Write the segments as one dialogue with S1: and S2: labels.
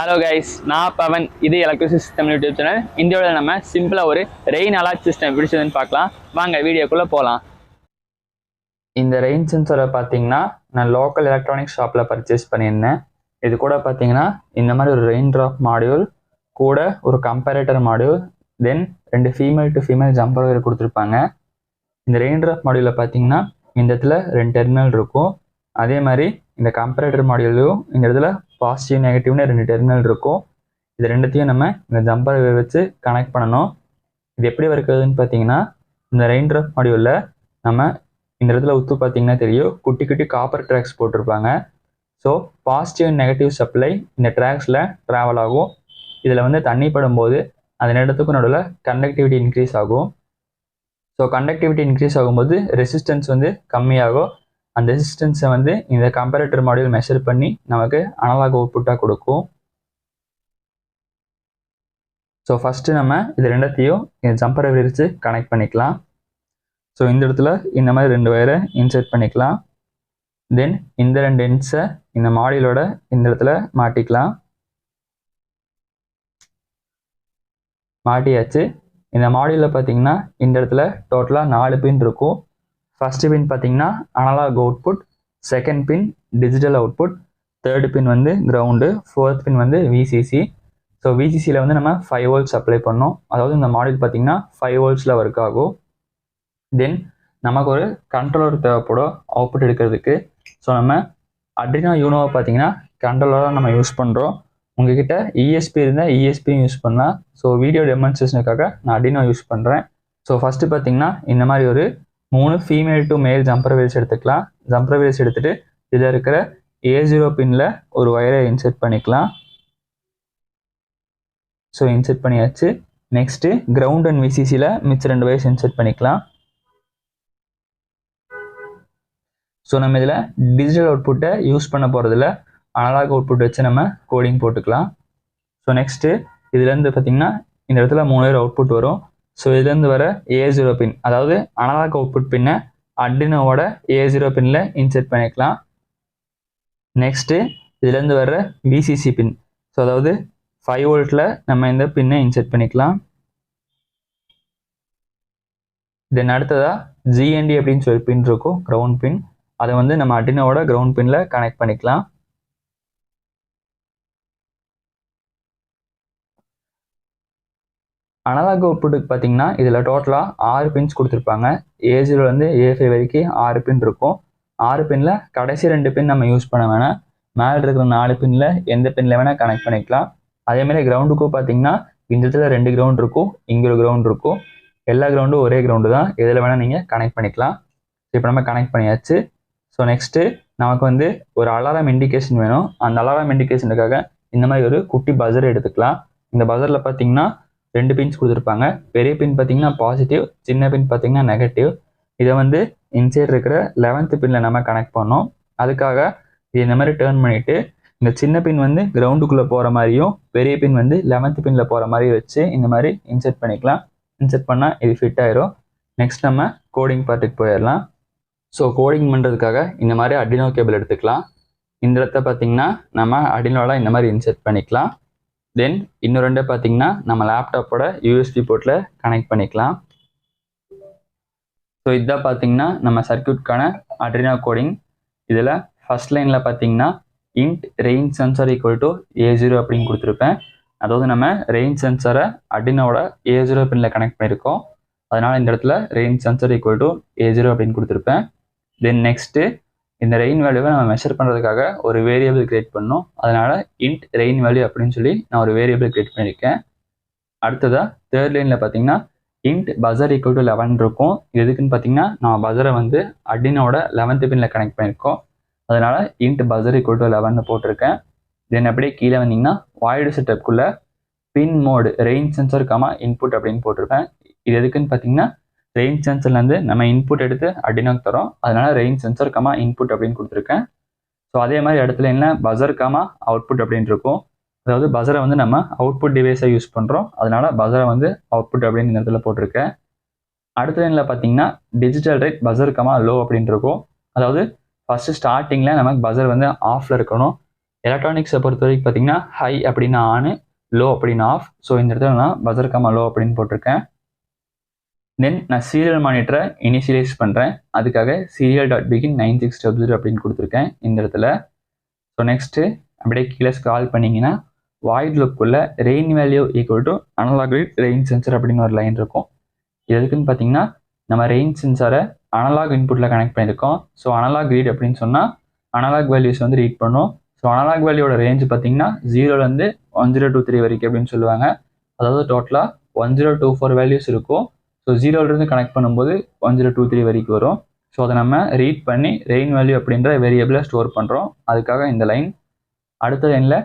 S1: Hello guys, நான் பவன். இது electricity system YouTube channel. இந்த வீடியோவில் நம்ம சிம்பிளாக ஒரு ரெயின் அலர்ட் சிஸ்டம் பிடிச்சதுன்னு பார்க்கலாம். வாங்க வீடியோக்குள்ளே போகலாம். இந்த ரெயின் சென்சரை பார்த்தீங்கன்னா நான் லோக்கல் எலக்ட்ரானிக் ஷாப்பில் பர்ச்சேஸ் பண்ணியிருந்தேன். இது கூட பார்த்தீங்கன்னா இந்த மாதிரி ஒரு ரெயின் ட்ராப் மாடியூல் கூட ஒரு comparator module, then 2 female to female jumper wire கொடுத்துருப்பாங்க. இந்த ரெயின் ட்ராப் மாடியூலில் பார்த்தீங்கன்னா இந்த இடத்துல 2 டெர்மினல் இருக்கும். அதே மாதிரி இந்த கம்பேரேட்டர் மாடியூலையும் இந்த இடத்துல பாசிட்டிவ் நெகட்டிவ்னு 2 டெர்மினல் இருக்கும். இது ரெண்டுத்தையும் நம்ம இந்த ஜம்பர் வச்சு கனெக்ட் பண்ணணும். இது எப்படி இருக்குதுன்னு பார்த்தீங்கன்னா இந்த ரெயின் ட்ராப் மாடியூலில் நம்ம இந்த இடத்துல உத்து பார்த்தீங்கன்னா தெரியும், குட்டி குட்டி காப்பர் ட்ராக்ஸ் போட்டிருப்பாங்க. So positive and negative supply இந்த ட்ராக்ஸில் ட்ராவல் ஆகும். இதில் வந்து தண்ணி படும்போது அந்த இடத்துக்கும் நடுவில் கண்டக்டிவிட்டி இன்க்ரீஸ் ஆகும். ஸோ கண்டக்டிவிட்டி இன்க்ரீஸ் ஆகும்போது ரெசிஸ்டன்ஸ் வந்து கம்மியாகும். அந்த ரெசிஸ்டன்ஸை வந்து இந்த கம்பேரேட்டர் மாடியூல் மெஷர் பண்ணி நமக்கு அனலாக் அவுட்புட்டாக கொடுக்கும். ஸோ ஃபஸ்ட்டு நம்ம இது ரெண்டத்தையும் இந்த ஜம்பரை விரித்து கனெக்ட் பண்ணிக்கலாம். ஸோ இந்த இடத்துல இந்த மாதிரி 2 வயரை இன்சர்ட் பண்ணிக்கலாம். தென் இந்த 2 எண்ட்ஸை இந்த மாடியூலோட இந்த இடத்துல மாட்டிக்கலாம். மாட்டியாச்சு. இந்த மாடியூலில் பார்த்தீங்கன்னா இந்த இடத்துல டோட்டலாக 4 பின் இருக்கும். ஃபஸ்ட்டு பின் பார்த்தீங்கன்னா analog output, second pin digital output, third pin வந்து கிரவுண்டு, ஃபோர்த் பின் வந்து விசிசி. ஸோ விசிசியில் வந்து நம்ம 5 வோல்ட்ஸ் அப்ளை பண்ணோம். அதாவது இந்த மாடியூல் பார்த்தீங்கன்னா 5 வோல்ட்ஸில் ஒர்க் ஆகும். தென் நமக்கு ஒரு கண்ட்ரோலர் தேவைப்படும் அவுட்புட் எடுக்கிறதுக்கு. ஸோ நம்ம அட்ரினோ யூனோவை பார்த்தீங்கன்னா கண்ட்ரோலராக நம்ம யூஸ் பண்ணுறோம். உங்ககிட்ட இஎஸ்பி இருந்தால் இஎஸ்பியும் யூஸ் பண்ணலாம். ஸோ வீடியோ டெமான்ஸ்ட்ரேஷனுக்காக நான் அட்ரினோ யூஸ் பண்ணுறேன். ஸோ ஃபஸ்ட்டு பார்த்தீங்கன்னா இந்த மாதிரி ஒரு 3 ஃபீமேல் டு மேல் ஜம்பர் வீல்ஸ் எடுத்துக்கலாம். ஜம்பர் வீல்ஸ் எடுத்துகிட்டு இதில் இருக்கிற A0 பின்னில் ஒரு வயரை இன்செர்ட் பண்ணிக்கலாம். ஸோ இன்செர்ட் பண்ணியாச்சு. நெக்ஸ்ட்டு கிரவுண்ட் அண்ட் விசிசியில் மிச்ச 2 வயர்ஸ் இன்செர்ட் பண்ணிக்கலாம். ஸோ நம்ம இதில் டிஜிட்டல் அவுட்புட்டை யூஸ் பண்ண போகிறதில்ல, அனலாக் அவுட்புட் வச்சு நம்ம கோடிங் போட்டுக்கலாம். ஸோ நெக்ஸ்ட்டு இதுலேருந்து பார்த்திங்கன்னா இந்த இடத்துல 3 வயர் அவுட்புட் வரும். ஸோ இதுலேருந்து வர A0 பின், அதாவது அனலாக் அவுட்புட் பின்னை அட்ரினோவோட A0 பின்னில் இன்செர்ட் பண்ணிக்கலாம். நெக்ஸ்ட்டு இதுலேருந்து வர விசிசி பின், ஸோ அதாவது 5 வோல்ட்டில் நம்ம இந்த பின்னை இன்செர்ட் பண்ணிக்கலாம். தென் அடுத்ததாக GND அப்படின்னு சொல்லி பின் இருக்கும், கிரவுண்ட் பின். அதை வந்து நம்ம அட்ரினோவோட கிரவுண்ட் பின்னில் கனெக்ட் பண்ணிக்கலாம். அனலாக் அவுட்புட்டுக்கு பார்த்தீங்கன்னா இதில் டோட்டலாக 6 பின்ஸ் கொடுத்துருப்பாங்க. A0லேருந்து A5 வரைக்கும் 6 பின் இருக்கும். 6 பின்னில் கடைசி 2 பின் நம்ம யூஸ் பண்ண வேணாம். மேலே இருக்கிற 4 பின்னில் எந்த பின்னில் வேணால் கனெக்ட் பண்ணிக்கலாம். அதேமாதிரி கிரவுண்டுக்கும் பார்த்தீங்கன்னா இந்த இடத்துல 2 கிரவுண்ட் இருக்கும், இங்கே ஒரு கிரவுண்ட் இருக்கும். எல்லா கிரவுண்டும் ஒரே கிரவுண்டு தான், எதில் வேணால் நீங்கள் கனெக்ட் பண்ணிக்கலாம். இப்போ நம்ம கனெக்ட் பண்ணியாச்சு. ஸோ நெக்ஸ்ட்டு நமக்கு வந்து ஒரு அலாரம் இண்டிகேஷன் வேணும். அந்த அலாரம் இண்டிகேஷனுக்காக இந்த மாதிரி ஒரு குட்டி பஸர் எடுத்துக்கலாம். இந்த பஸரில் பார்த்தீங்கன்னா 2 பின்ஸ் கொடுத்துருப்பாங்க. பெரிய பின் பார்த்தீங்கன்னா பாசிட்டிவ், சின்ன பின் பார்த்தீங்கன்னா நெகட்டிவ். இதை வந்து இன்சைட் இருக்கிற 11th பின்னில் நம்ம கனெக்ட் பண்ணோம். அதுக்காக இது இந்த மாதிரி டேர்ன் பண்ணிவிட்டு இந்த சின்ன பின் வந்து கிரவுண்டுக்குள்ளே போகிற மாதிரியும் பெரிய பின் வந்து 11th பின்னில் போகிற மாதிரி வச்சு இந்த மாதிரி இன்செர்ட் பண்ணிக்கலாம். இன்செர்ட் பண்ணால் இது ஃபிட் ஆயிரும். நெக்ஸ்ட் நம்ம கோடிங் பார்ட்டுக்கு போயிடலாம். ஸோ கோடிங் பண்ணுறதுக்காக இந்த மாதிரி அட்ரினோ கேபிள் எடுத்துக்கலாம். இந்த இடத்த பார்த்தீங்கன்னா நம்ம அட்ரினோவில் இந்த மாதிரி இன்செர்ட் பண்ணிக்கலாம். தென் இன்னும் 2 பார்த்தீங்கன்னா நம்ம லேப்டாப்போட யூஎஸ்பி போர்ட்டில் கனெக்ட் பண்ணிக்கலாம். ஸோ இதான் பார்த்தீங்கன்னா நம்ம சர்க்யூட்கான அட்ரினோ கோடிங். இதில் ஃபர்ஸ்ட் லைனில் பார்த்தீங்கன்னா int rain sensor equal to A0 அப்படின்னு கொடுத்துருப்பேன். அதாவது நம்ம ரெயின் சென்சாரை அட்ரினோட A0 பின்னில் கனெக்ட் பண்ணியிருக்கோம். அதனால் இந்த இடத்துல rain sensor equal to A0 அப்படின்னு கொடுத்துருப்பேன். தென் நெக்ஸ்ட்டு இந்த ரெயின் வேல்யூவை நம்ம மெஷர் பண்ணுறதுக்காக ஒரு வேரியபிள் கிரியேட் பண்ணோம். அதனால் இன்ட் ரெயின் வேல்யூ அப்படின்னு சொல்லி நான் ஒரு வேரியபிள் கிரியேட் பண்ணியிருக்கேன். அடுத்ததாக தேர்ட் லைனில் பார்த்தீங்கன்னா இன்ட் பஸர் ஈக்குவல் டு 11 இருக்கும். இது எதுக்குன்னு பார்த்தீங்கன்னா நம்ம பஸரை வந்து அட்ரினோட 11th பின்னில் கனெக்ட் பண்ணியிருக்கோம். அதனால் இன்ட் பஸர் ஈக்குவல் டு 11 போட்டிருக்கேன். தென் அப்படியே கீழே வந்தீங்கன்னா வாய்டு செட்டப்குள்ளே pin mode rain sensor comma input அப்படின்னு போட்டிருப்பேன். இது எதுக்குன்னு பார்த்தீங்கன்னா ரெயின் சென்சர்லேருந்து நம்ம இன்புட் எடுத்து அட்ரினோக்கு தரோம். அதனால் ரெயின் சென்சர் கமா இன்புட் அப்படின்னு கொடுத்துருக்கேன். ஸோ அதே மாதிரி இடத்துல என்ன பஸர் கமா அவுட்புட் அப்படின்னு இருக்கும். அதாவது பஸரை வந்து நம்ம அவுட்புட் டிவைஸை யூஸ் பண்ணுறோம். அதனால் பஸரை வந்து அவுட்புட் அப்படின்னு இந்த இடத்துல போட்டிருக்கேன். அடுத்த லைனில் பார்த்தீங்கன்னா digital write buzzer comma low அப்படின்னு இருக்கும். அதாவது ஃபஸ்ட்டு ஸ்டார்டிங்கில் நமக்கு பஸர் வந்து ஆஃபில் இருக்கணும். எலக்ட்ரானிக்ஸை பொறுத்த வரைக்கும் பார்த்தீங்கன்னா ஹை அப்படின்னா ஆன், லோ அப்படின்னா ஆஃப். ஸோ இந்த இடத்துல நான் பஜர் கமா லோ அப்படின்னு போட்டிருக்கேன். தென் நான் சீரியல் மானிட்டரை இனிஷியலைஸ் பண்ணுறேன். அதுக்காக சீரியல் டாட் பிகின் 9600 அப்படின்னு கொடுத்துருக்கேன் இந்த இடத்துல. ஸோ நெக்ஸ்ட்டு அப்படியே கீழே ஸ்க்ரால் பண்ணிங்கன்னா வாய்ட் லுக்குள்ள rain value equal to analog read rain sensor அப்படின்னு ஒரு லைன் இருக்கும். இது எதுக்குன்னு பார்த்தீங்கன்னா நம்ம ரெயின் சென்சாரை அனலாக் இன்புட்டில் கனெக்ட் பண்ணியிருக்கோம். ஸோ அனலாக் ரீட் அப்படின்னு சொன்னால் அனலாக் வேல்யூஸ் வந்து ரீட் பண்ணும். ஸோ அனலாக் வேல்யூட ரேஞ்ச் பார்த்தீங்கன்னா 0லேருந்து 1023 வரைக்கும் அப்படின்னு சொல்லுவாங்க. அதாவது டோட்டலாக 1024 வேல்யூஸ் இருக்கும். ஸோ 0லேருந்து கனெக்ட் பண்ணும்போது 1023 வரைக்கும் வரும். ஸோ அதை நம்ம ரீட் பண்ணி ரெயின் வேல்யூ அப்படின்ற வேரியபிளை ஸ்டோர் பண்ணுறோம். அதுக்காக இந்த லைன். அடுத்த லைனில்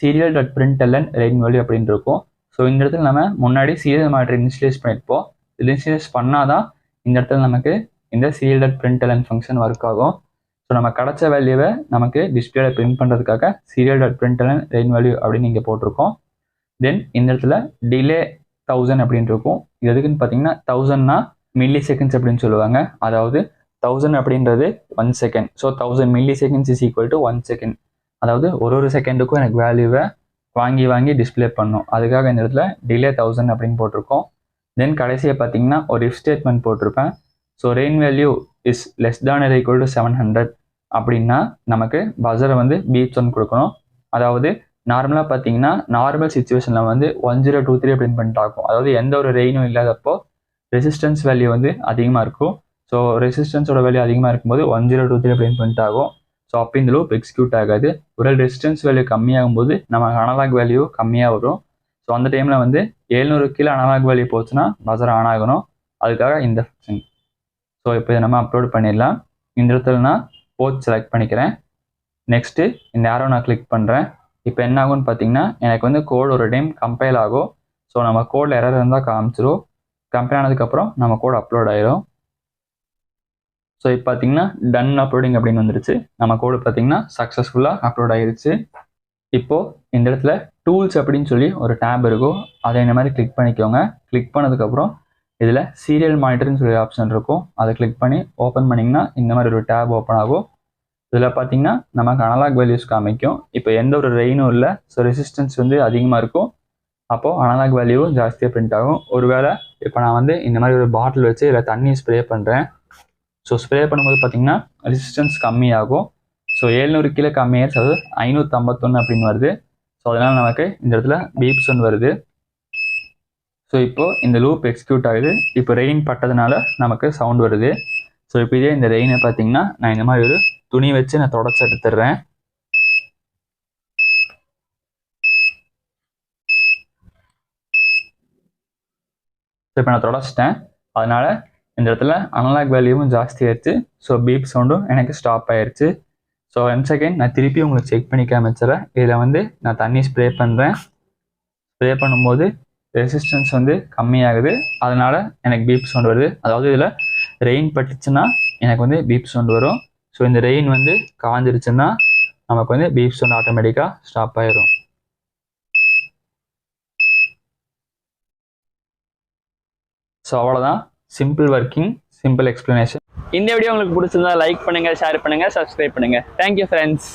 S1: serial dot println rain value அப்படின்னு இருக்கும். ஸோ இந்த இடத்துல நம்ம முன்னாடி சீரியல் மானிட்டர் இனிஷியலைஸ் பண்ணியிருப்போம். இனிஷியலைஸ் பண்ணால் தான் இந்த இடத்துல நமக்கு இந்த serial dot println function work ஆகும். ஸோ நம்ம கிடச்ச வேல்யூவை நமக்கு டிஸ்பிளேல பிரிண்ட் பண்ணுறதுக்காக serial dot println rain value அப்படின்னு இங்கே போட்டிருக்கோம். தென் இந்த இடத்துல டிலே 1000 அப்படின்னு இருக்கும். இது எதுக்குன்னு பார்த்தீங்கன்னா 1000னா மில்லி செகண்ட்ஸ் அப்படின்னு சொல்லுவாங்க. அதாவது 1000 அப்படின்றது 1 second. So 1000 milli seconds is equal to 1 second. அதாவது ஒரு செகண்டுக்கும் எனக்கு வேல்யூவை வாங்கி டிஸ்பிளே பண்ணும். அதுக்காக இந்த இடத்துல டிலே 1000 அப்படின்னு போட்டிருக்கோம். தென் கடைசியாக பார்த்தீங்கன்னா ஒரு இஃப் ஸ்டேட்மெண்ட் போட்டிருப்பேன். So rain value is less than or equal to 700 அப்படின்னா நமக்கு பஸரை வந்து பீப்ஸ் ஒன் கொடுக்கணும். அதாவது நார்மலாக பார்த்தீங்கன்னா நார்மல் சுச்சுவேஷனில் வந்து 1023 அப்படின்னு பண்ணிட்டு ஆகும். அதாவது எந்த ஒரு ரெயினும் இல்லாதப்போ ரெசிஸ்டன்ஸ் வேல்யூ வந்து அதிகமாக இருக்கும். ஸோ ரெசிஸ்டன்ஸோட வேல்யூ அதிகமாக இருக்கும்போது 1023 அப்படின்னு பண்ணிட்டு ஆகும். ஸோ அப்போ இந்த லூப் எக்ஸிக்யூட் ஆகாது. ஒரு ரெசிஸ்டன்ஸ் வேல்யூ கம்மியாகும்போது நமக்கு அனலாக் வேல்யூ கம்மியாக வரும். ஸோ அந்த டைமில் வந்து 700 கீழே அனலாக் வேல்யூ போச்சுன்னா பஸர் ஆன் ஆகணும். அதுக்காக இந்த ஃபங்க்ஷன். ஸோ இப்போ இதை நம்ம அப்லோட் பண்ணிடலாம். இந்த இடத்துல நான் போர்ட் செலக்ட் பண்ணிக்கிறேன். நெக்ஸ்ட்டு இந்த ஆரோ நான் கிளிக் பண்ணுறேன். இப்போ என்ன ஆகும்னு பார்த்தீங்கன்னா எனக்கு வந்து கோட் ஒரு டைம் கம்பைல் ஆகும். ஸோ நம்ம கோடில் எரர் இருந்தால் காமிச்சிரும். கம்பைல் ஆனதுக்கப்புறம் நம்ம கோட் அப்லோட் ஆயிரும். ஸோ இப்போ பார்த்தீங்கன்னா டன் அப்லோடிங் அப்படின்னு வந்துருச்சு. நம்ம கோடு பார்த்தீங்கன்னா சக்ஸஸ்ஃபுல்லாக அப்லோட் ஆகிருச்சு. இப்போது இந்த இடத்துல டூல்ஸ் அப்படின்னு சொல்லி ஒரு டேப் இருக்கும். அதை இந்த மாதிரி கிளிக் பண்ணிக்கோங்க. கிளிக் பண்ணதுக்கப்புறம் இதில் சீரியல் மானிட்டர்னு சொல்லி ஆப்ஷன் இருக்கும். அதை கிளிக் பண்ணி ஓப்பன் பண்ணிங்கன்னா இந்த மாதிரி ஒரு டேப் ஓப்பன் ஆகும். இதில் பார்த்தீங்கன்னா நமக்கு அனலாக் வேல்யூஸ் காமிக்கும். இப்போ எந்த ஒரு ரெயினும் இல்லை. ஸோ ரெசிஸ்டன்ஸ் வந்து அதிகமாக இருக்கும். அப்போது அனலாக் வேல்யூவும் ஜாஸ்தியாக பிரிண்ட் ஆகும். ஒருவேளை இப்போ நான் வந்து இந்த மாதிரி ஒரு பாட்டில் வச்சு இதில் தண்ணி ஸ்ப்ரே பண்ணுறேன். ஸோ ஸ்ப்ரே பண்ணும்போது பார்த்தீங்கன்னா ரெசிஸ்டன்ஸ் கம்மியாகும். ஸோ 700 கீழே கம்மியாகிடுச்சு. அதாவது 551 அப்படின்னு வருது. ஸோ அதனால் நமக்கு இந்த இடத்துல பீப்ஸ் ஒன் வருது. ஸோ இப்போது இந்த லூப் எக்ஸிக்யூட் ஆகுது. இப்போ ரெயின் பட்டதுனால நமக்கு சவுண்ட் வருது. ஸோ இப்போ இதே இந்த ரெயினை பார்த்தீங்கன்னா நான் இந்த மாதிரி ஒரு துணி வச்சு நான் தொடச்சி எடுத்துடுறேன். ஸோ இப்போ நான் தொடச்சிட்டேன். அதனால் இந்த இடத்துல அனலாக் வேல்யூவும் ஜாஸ்தி ஆயிடுச்சு. ஸோ பீப் சவுண்டும் எனக்கு ஸ்டாப் ஆயிடுச்சு. ஸோ 1 செகண்ட் நான் திருப்பி உங்களுக்கு செக் பண்ணி காமிச்சிடறேன். இதில் வந்து நான் தண்ணி ஸ்ப்ரே பண்ணுறேன். ஸ்ப்ரே பண்ணும்போது ரெசிஸ்டன்ஸ் வந்து கம்மியாகுது. அதனால் எனக்கு பீப் சவுண்ட் வருது. அதாவது இதில் ரெயின் பட்டுச்சுன்னா எனக்கு வந்து பீப் சவுண்ட் வரும். ஸோ இந்த ரெயின் வந்து காஞ்சிருச்சுன்னா நமக்கு வந்து பீப் சவுண்ட் ஆட்டோமேட்டிக்காக ஸ்டாப் ஆயிரும். ஸோ அவ்வளோதான். Simple working, simple explanation. இந்த வீடியோ உங்களுக்கு பிடிச்சிருந்தா லைக் பண்ணுங்கள், ஷேர் பண்ணுங்கள், சப்ஸ்கிரைப் பண்ணுங்கள். Thank you friends.